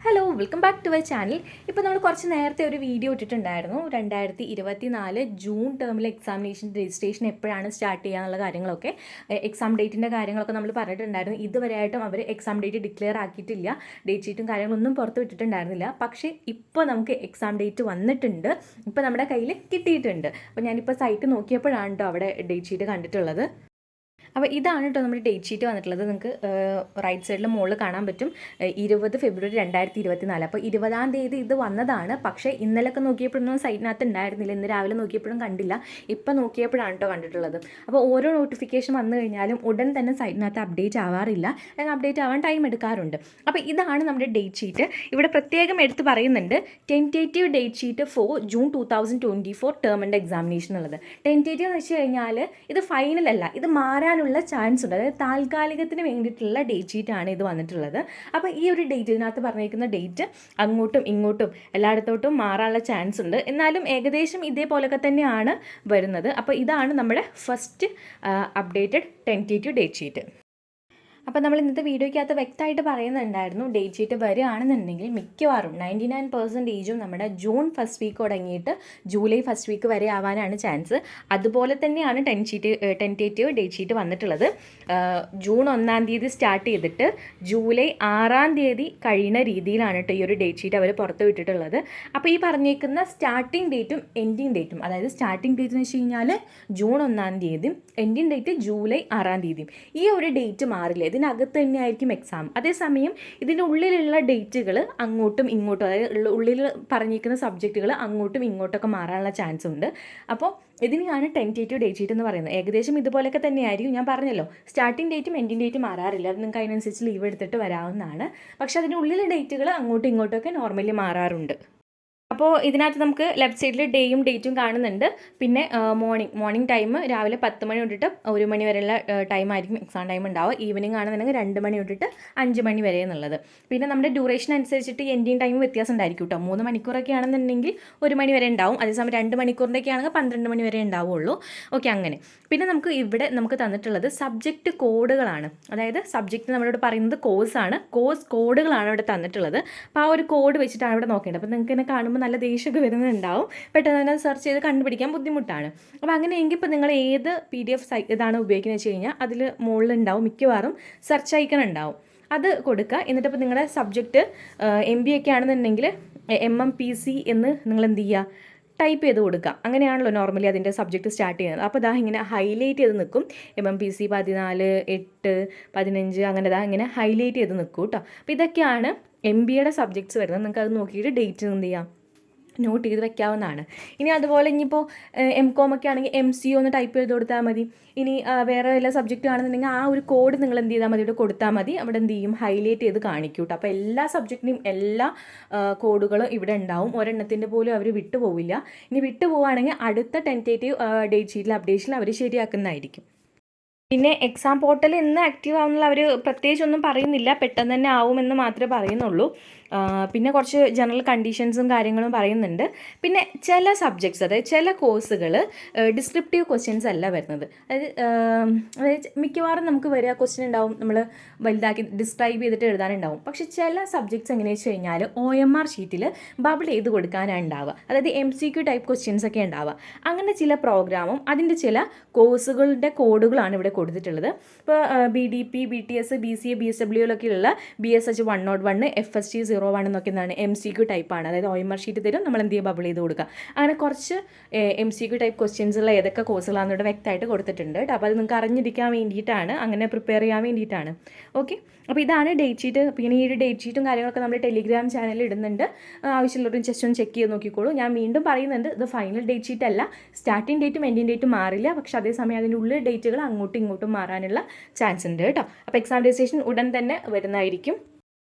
Hello welcome back to my channel. ഇപ്പോൾ നമ്മൾ കുറച്ച് നേരത്തെ ഒരു വീഡിയോ ഇട്ടിട്ടുണ്ടായിരുന്നു 2024 ജൂൺ ടേമിലെ എക്സാമിനേഷൻ രജിസ്ട്രേഷൻ എപ്പോഴാണ് സ്റ്റാർട്ട് ചെയ്യുക എന്നുള്ള കാര്യങ്ങളൊക്കെ, എക്സാം ഡേറ്റിൻ്റെ കാര്യങ്ങളൊക്കെ നമ്മൾ പറഞ്ഞിട്ടുണ്ടായിരുന്നു. ഇതുവരെയായിട്ടും അവർ എക്സാം ഡേറ്റ് ഡിക്ലെയർ ആക്കിയിട്ടില്ല, ഡേറ്റ് ഷീറ്റും കാര്യങ്ങളൊന്നും പുറത്ത് വിട്ടിട്ടുണ്ടായിരുന്നില്ല. പക്ഷേ ഇപ്പോൾ നമുക്ക് എക്സാം ഡേറ്റ് വന്നിട്ടുണ്ട്, ഇപ്പോൾ നമ്മുടെ കയ്യിൽ കിട്ടിയിട്ടുണ്ട്. അപ്പോൾ ഞാനിപ്പോൾ സൈറ്റ് നോക്കിയപ്പോഴാണ് കേട്ടോ അവിടെ ഡേറ്റ് ഷീറ്റ് കണ്ടിട്ടുള്ളത്. അപ്പോൾ ഇതാണ് കേട്ടോ നമ്മുടെ ഡേറ്റ് ഷീറ്റ് വന്നിട്ടുള്ളത്. നിങ്ങൾക്ക് റൈറ്റ് സൈഡിൽ മുകളിൽ കാണാൻ പറ്റും 20 ഫെബ്രുവരി 2024. അപ്പോൾ 20-ാം തീയതി ഇത് വന്നതാണ്. പക്ഷേ ഇന്നലെയൊക്കെ നോക്കിയപ്പോഴൊന്നും സൈറ്റിനകത്ത് ഉണ്ടായിരുന്നില്ല, ഇന്ന് രാവിലെ നോക്കിയപ്പോഴും കണ്ടില്ല, ഇപ്പം നോക്കിയപ്പോഴാണ് കേട്ടോ കണ്ടിട്ടുള്ളത്. അപ്പോൾ ഓരോ നോട്ടിഫിക്കേഷൻ വന്നു കഴിഞ്ഞാലും ഉടൻ തന്നെ സൈറ്റിനകത്ത് അപ്ഡേറ്റ് ആവാറില്ല, അല്ലെങ്കിൽ അപ്ഡേറ്റ് ആവാൻ ടൈം എടുക്കാറുണ്ട്. അപ്പോൾ ഇതാണ് നമ്മുടെ ഡേറ്റ് ഷീറ്റ്. ഇവിടെ പ്രത്യേകം എടുത്ത് പറയുന്നുണ്ട് tentative date sheet for June 2024 term and examination ഉള്ളത്. ടെൻറ്റേറ്റീവ് എന്ന് വെച്ച് കഴിഞ്ഞാൽ ഇത് ഫൈനൽ അല്ല, ഇത് മാറാനുള്ള ചാൻസ് ഉണ്ട്. അതായത് താൽക്കാലികത്തിന് വേണ്ടിയിട്ടുള്ള ഡേറ്റ് ഷീറ്റാണ് ഇത് വന്നിട്ടുള്ളത്. അപ്പോൾ ഈ ഒരു ഡേറ്റ്, ഇതിനകത്ത് പറഞ്ഞിരിക്കുന്ന ഡേറ്റ് അങ്ങോട്ടും ഇങ്ങോട്ടും എല്ലായിടത്തോട്ടും മാറാനുള്ള ചാൻസ് ഉണ്ട്. എന്നാലും ഏകദേശം ഇതേപോലൊക്കെ തന്നെയാണ് വരുന്നത്. അപ്പോൾ ഇതാണ് നമ്മുടെ first updated tentative date sheet. അപ്പോൾ നമ്മൾ ഇന്നത്തെ വീഡിയോയ്ക്കകത്ത് വ്യക്തമായിട്ട് പറയുന്നുണ്ടായിരുന്നു, ഡേറ്റ് ഷീറ്റ് വരികയാണെന്നുണ്ടെങ്കിൽ മിക്കവാറും 99% നമ്മുടെ ജൂൺ ഫസ്റ്റ് വീക്ക് തുടങ്ങിയിട്ട് ജൂലൈ ഫസ്റ്റ് വീക്ക് വരെ ആവാനാണ് ചാൻസ്. അതുപോലെ തന്നെയാണ് ടെൻറ്റേറ്റീവ് ഡേറ്റ് ഷീറ്റ് വന്നിട്ടുള്ളത്. ജൂൺ 1-ാം തീയതി സ്റ്റാർട്ട് ചെയ്തിട്ട് ജൂലൈ 6-ാം തീയതി കഴിയുന്ന രീതിയിലാണ് കേട്ടോ ഈ ഒരു ഡേറ്റ് ഷീറ്റ് അവർ പുറത്ത് വിട്ടിട്ടുള്ളത്. അപ്പോൾ ഈ പറഞ്ഞേക്കുന്ന സ്റ്റാർട്ടിംഗ് ഡേറ്റും എൻഡിങ് ഡേറ്റും, അതായത് സ്റ്റാർട്ടിംഗ് ഡേറ്റ് എന്ന് വെച്ച് കഴിഞ്ഞാൽ ജൂൺ 1-ാം തീയതിയും എൻഡിങ് ഡേറ്റ് ജൂലൈ 6-ാം തീയതിയും. ഈ ഒരു ഡേറ്റ് മാറില്ല, ഇതിനകത്ത് തന്നെയായിരിക്കും എക്സാം. അതേസമയം ഇതിൻ്റെ ഉള്ളിലുള്ള ഡേറ്റുകൾ അങ്ങോട്ടും ഇങ്ങോട്ടും, അതായത് ഉള്ളിൽ പറഞ്ഞിരിക്കുന്ന സബ്ജക്റ്റുകൾ അങ്ങോട്ടും ഇങ്ങോട്ടൊക്കെ മാറാനുള്ള ചാൻസ് ഉണ്ട്. അപ്പോൾ ഇതിനെയാണ് ടെൻറ്റേറ്റീവ് ഡേറ്റ് ഷീറ്റ് എന്ന് പറയുന്നത്. ഏകദേശം ഇതുപോലെയൊക്കെ തന്നെയായിരിക്കും. ഞാൻ പറഞ്ഞല്ലോ, സ്റ്റാർട്ടിംഗ് ഡേറ്റും എൻഡിങ് ഡേറ്റും മാറാറില്ല, അത് നിങ്ങൾക്ക് അതിനനുസരിച്ച് ലീവ് എടുത്തിട്ട് വരാവുന്നതാണ്. പക്ഷേ അതിൻ്റെ ഉള്ളിലെ ഡേറ്റുകൾ അങ്ങോട്ടും ഇങ്ങോട്ടൊക്കെ നോർമലി മാറാറുണ്ട്. അപ്പോൾ ഇതിനകത്ത് നമുക്ക് ലെഫ്റ്റ് സൈഡിൽ ഡേയും ഡേറ്റും കാണുന്നുണ്ട്. പിന്നെ മോർണിംഗ് ടൈം രാവിലെ 10 മണി തൊട്ടിട്ട് 1 മണി വരെയുള്ള ടൈമായിരിക്കും എക്സാം ടൈം ഉണ്ടാവുക. ഈവനിങ് ആണെന്നുണ്ടെങ്കിൽ 2 മണി തൊട്ടിട്ട് 5 മണി വരെ എന്നുള്ളത്. പിന്നെ നമ്മുടെ ഡ്യൂറേഷൻ അനുസരിച്ചിട്ട് എൻഡിങ് ടൈം വ്യത്യാസം ഉണ്ടായിരിക്കും കേട്ടോ. 3 മണിക്കൂറൊക്കെ ആണെന്നുണ്ടെങ്കിൽ 1 മണി വരെ ഉണ്ടാവും, അതേസമയം 2 മണിക്കൂറിൻ്റെയൊക്കെ ആണെങ്കിൽ 12 മണി വരെ ഉണ്ടാവുള്ളൂ. ഓക്കെ, അങ്ങനെ. പിന്നെ നമുക്ക് തന്നിട്ടുള്ളത് സബ്ജക്റ്റ് കോഡുകളാണ്. അതായത് സബ്ജക്റ്റ് നമ്മളോട് പറയുന്നത് കോഴ്സാണ്, കോഴ്സ് കോഡുകളാണ് ഇവിടെ തന്നിട്ടുള്ളത്. അപ്പോൾ ആ ഒരു കോഡ് വെച്ചിട്ടാണ് ഇവിടെ നോക്കേണ്ടത്. അപ്പോൾ നിങ്ങൾക്ക് എന്നെ കാണുമ്പോൾ നല്ല ദേഷ്യമൊക്കെ വരുന്നുണ്ടാവും, പെട്ടെന്ന് തന്നെ സെർച്ച് ചെയ്ത് കണ്ടുപിടിക്കാൻ ബുദ്ധിമുട്ടാണ്. അപ്പോൾ അങ്ങനെയെങ്കിൽ ഇപ്പോൾ നിങ്ങൾ ഏത് PDF ഇതാണ് ഉപയോഗിക്കുന്നത് വെച്ച് കഴിഞ്ഞാൽ അതിൽ മുകളിലുണ്ടാവും, മിക്കവാറും സെർച്ച് ഐക്കൺ ഉണ്ടാവും, അത് കൊടുക്കുക. എന്നിട്ടിപ്പോൾ നിങ്ങളുടെ സബ്ജക്റ്റ് MBA ഒക്കെ ആണെന്നുണ്ടെങ്കിൽ MMPC എന്ന് നിങ്ങൾ എന്ത് ചെയ്യുക, ടൈപ്പ് ചെയ്ത് കൊടുക്കുക. അങ്ങനെയാണല്ലോ നോർമലി അതിൻ്റെ സബ്ജക്റ്റ് സ്റ്റാർട്ട് ചെയ്യുന്നത്. അപ്പോൾ ഇതാ ഇങ്ങനെ ഹൈലൈറ്റ് ചെയ്ത് നിൽക്കും, MMPC 14, 8, 15 അങ്ങനെ ഇങ്ങനെ ഹൈലൈറ്റ് ചെയ്ത് നിൽക്കും കേട്ടോ. അപ്പോൾ ഇതൊക്കെയാണ് MBAയുടെ സബ്ജക്ട്സ് വരുന്നത്. നിങ്ങൾക്ക് അത് നോക്കിയിട്ട് ഡേറ്റ് എന്ത് ചെയ്യാം, നോട്ട് ചെയ്ത് വെക്കാവുന്നതാണ്. ഇനി അതുപോലെ ഇനിയിപ്പോൾ MCOM ഒക്കെ ആണെങ്കിൽ MCO ഒന്ന് ടൈപ്പ് ചെയ്ത് കൊടുത്താൽ മതി. ഇനി വേറെ വല്ല സബ്ജക്റ്റ് ആണെന്നുണ്ടെങ്കിൽ ആ ഒരു കോഡ് നിങ്ങൾ എന്ത് ചെയ്താൽ മതി, ഇവിടെ കൊടുത്താൽ മതി. അവിടെ എന്ത് ചെയ്യും, ഹൈലൈറ്റ് ചെയ്ത് കാണിക്കും കേട്ടോ. അപ്പോൾ എല്ലാ സബ്ജക്റ്റിനും എല്ലാ കോഡുകളും ഇവിടെ ഉണ്ടാവും, ഒരെണ്ണത്തിൻ്റെ പോലും അവർ വിട്ടുപോവില്ല. ഇനി വിട്ടുപോവുകയാണെങ്കിൽ അടുത്ത ടെൻറ്റേറ്റീവ് ഡേറ്റ് ഷീറ്റിൽ അപ്ഡേഷനിൽ അവർ ശരിയാക്കുന്നതായിരിക്കും. പിന്നെ എക്സാം പോർട്ടൽ എന്ന് ആക്റ്റീവ് ആവുന്നുള്ള അവർ പ്രത്യേകിച്ചൊന്നും പറയുന്നില്ല, പെട്ടെന്ന് തന്നെ ആവുമെന്ന് മാത്രമേ പറയുന്നുള്ളൂ. പിന്നെ കുറച്ച് ജനറൽ കണ്ടീഷൻസും കാര്യങ്ങളും പറയുന്നുണ്ട്. പിന്നെ ചില സബ്ജക്ട്സ്, അതായത് ചില കോഴ്സുകൾ ഡിസ്ക്രിപ്റ്റീവ് ക്വസ്റ്റ്യൻസ് അല്ല വരുന്നത്. അതായത് മിക്കവാറും നമുക്ക് വരിക ക്വസ്റ്റ്യൻ ഉണ്ടാവും, നമ്മൾ വലുതാക്കി ഡിസ്ക്രൈബ് ചെയ്തിട്ട് എഴുതാനുണ്ടാവും. പക്ഷേ ചില സബ്ജക്ട്സ് എങ്ങനെയാണെന്ന് വെച്ച് കഴിഞ്ഞാൽ OMR ഷീറ്റിൽ ബബിൾ ചെയ്ത് കൊടുക്കാനാണ് ഉണ്ടാവുക, അതായത് MCQ ടൈപ്പ് ക്വസ്റ്റ്യൻസ് ഒക്കെ ഉണ്ടാവുക. അങ്ങനെ ചില പ്രോഗ്രാമും അതിൻ്റെ ചില കോഴ്സുകളുടെ കോഡുകളാണ് ഇവിടെ കൊടുത്തിട്ടുള്ളത്. ഇപ്പോൾ BDP, BTS, BCA, BSWലൊക്കെയുള്ള BSH 101, FST 01 എന്നൊക്കെ എന്താണ് MCQ ടൈപ്പാണ്. അതായത് OMR ഷീറ്റ് തരും, നമ്മൾ എന്ത് ചെയ്യുക, ബബിൾ ചെയ്ത് കൊടുക്കുക. അങ്ങനെ കുറച്ച് MCQ ടൈപ്പ് ക്വസ്റ്റ്യൻസുള്ള ഏതൊക്കെ കോഴ്സുകളാണെന്ന് ഇവിടെ വ്യക്തമായിട്ട് കൊടുത്തിട്ടുണ്ട് കേട്ടോ. അപ്പോൾ അത് നിങ്ങൾക്ക് അറിഞ്ഞിരിക്കാൻ വേണ്ടിയിട്ടാണ്, അങ്ങനെ പ്രിപ്പയർ ചെയ്യാൻ വേണ്ടിയിട്ടാണ്. ഓക്കെ, അപ്പോൾ ഇതാണ് ഡേറ്റ് ഷീറ്റ്. പിന്നെ ഈ ഒരു ഡേറ്റ് ഷീറ്റും കാര്യങ്ങളൊക്കെ നമ്മുടെ ടെലിഗ്രാം ചാനലിൽ ഇടുന്നുണ്ട്, ആവശ്യമുള്ളവരും ജസ്റ്റ് ഒന്ന് ചെക്ക് ചെയ്ത് നോക്കിക്കോളൂ. ഞാൻ വീണ്ടും പറയുന്നുണ്ട്, ഇത് ഫൈനൽ ഡേറ്റ് ഷീറ്റ് അല്ല, സ്റ്റാർട്ടിംഗ് ഡേറ്റും എൻഡിങ് ഡേറ്റും മാറില്ല. പക്ഷേ അതേസമയം അതിൻ്റെ ഉള്ളിൽ ഡേറ്റുകൾ അങ്ങോട്ടും ഇങ്ങോട്ടും മാറാനുള്ള ചാൻസ് ഉണ്ട് കേട്ടോ. അപ്പോൾ എക്സാം രജിസ്ട്രേഷൻ ഉടൻ തന്നെ വരുന്നതായിരിക്കും.